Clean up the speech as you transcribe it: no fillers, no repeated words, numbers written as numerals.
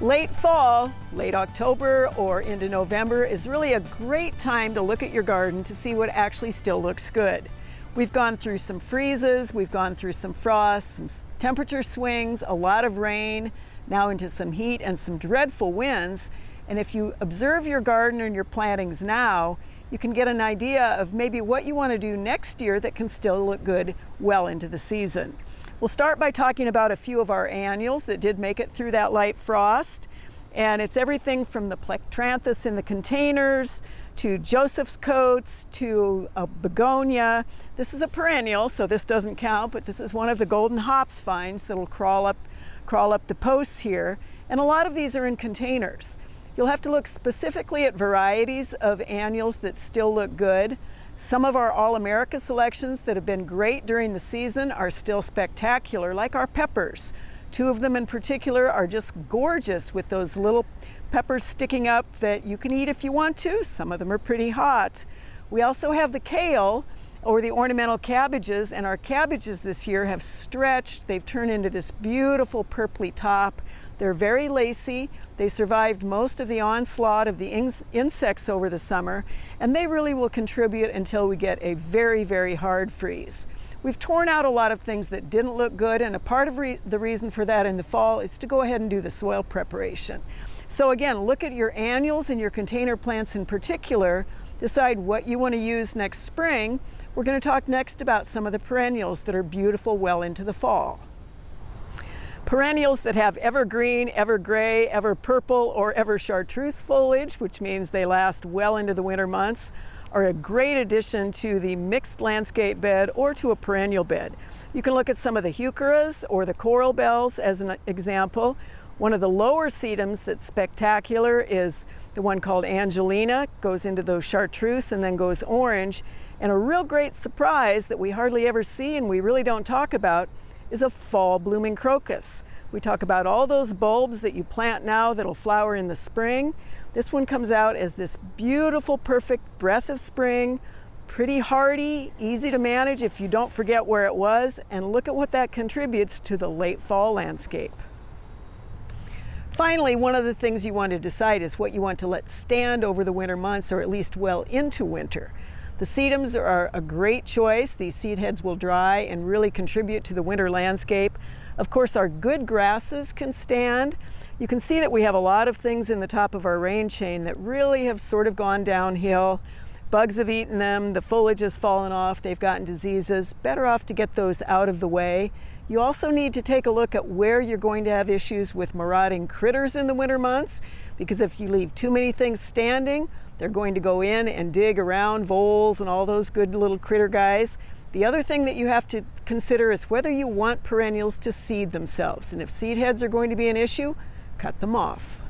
Late fall, late October or into November is really a great time to look at your garden to see what actually still looks good. We've gone through some freezes, we've gone through some frost, some temperature swings, a lot of rain, now into some heat and some dreadful winds. And if you observe your garden and your plantings now, you can get an idea of maybe what you want to do next year that can still look good well into the season. We'll start by talking about a few of our annuals that did make it through that light frost. And it's everything from the plectranthus in the containers to Joseph's coats to a begonia. This is a perennial, so this doesn't count, but this is one of the golden hops vines that'll crawl up the posts here. And a lot of these are in containers. You'll have to look specifically at varieties of annuals that still look good. Some of our All-America selections that have been great during the season are still spectacular, like our peppers. Two of them in particular are just gorgeous with those little peppers sticking up that you can eat if you want to. Some of them are pretty hot. We also have the kale or the ornamental cabbages, and our cabbages this year have stretched. They've turned into this beautiful purpley top. They're very lacy. They survived most of the onslaught of the insects over the summer, and they really will contribute until we get a very, very hard freeze. We've torn out a lot of things that didn't look good, and a part of the reason for that in the fall is to go ahead and do the soil preparation. So again, look at your annuals and your container plants in particular, decide what you want to use next spring. We're going to talk next about some of the perennials that are beautiful well into the fall. Perennials that have evergreen, evergray, ever purple, or ever chartreuse foliage, which means they last well into the winter months, are a great addition to the mixed landscape bed or to a perennial bed. You can look at some of the heucheras or the coral bells as an example. One of the lower sedums that's spectacular is the one called Angelina, goes into those chartreuse and then goes orange. And a real great surprise that we hardly ever see and we really don't talk about is a fall blooming crocus. We talk about all those bulbs that you plant now that'll flower in the spring. This one comes out as this beautiful, perfect breath of spring, pretty hardy, easy to manage if you don't forget where it was, and look at what that contributes to the late fall landscape. Finally, one of the things you want to decide is what you want to let stand over the winter months, or at least well into winter. The sedums are a great choice. These seed heads will dry and really contribute to the winter landscape. Of course, our good grasses can stand. You can see that we have a lot of things in the top of our rain chain that really have sort of gone downhill. Bugs have eaten them, the foliage has fallen off, they've gotten diseases. Better off to get those out of the way. You also need to take a look at where you're going to have issues with marauding critters in the winter months, because if you leave too many things standing, they're going to go in and dig around voles and all those good little critter guys. The other thing that you have to consider is whether you want perennials to seed themselves. And if seed heads are going to be an issue, cut them off.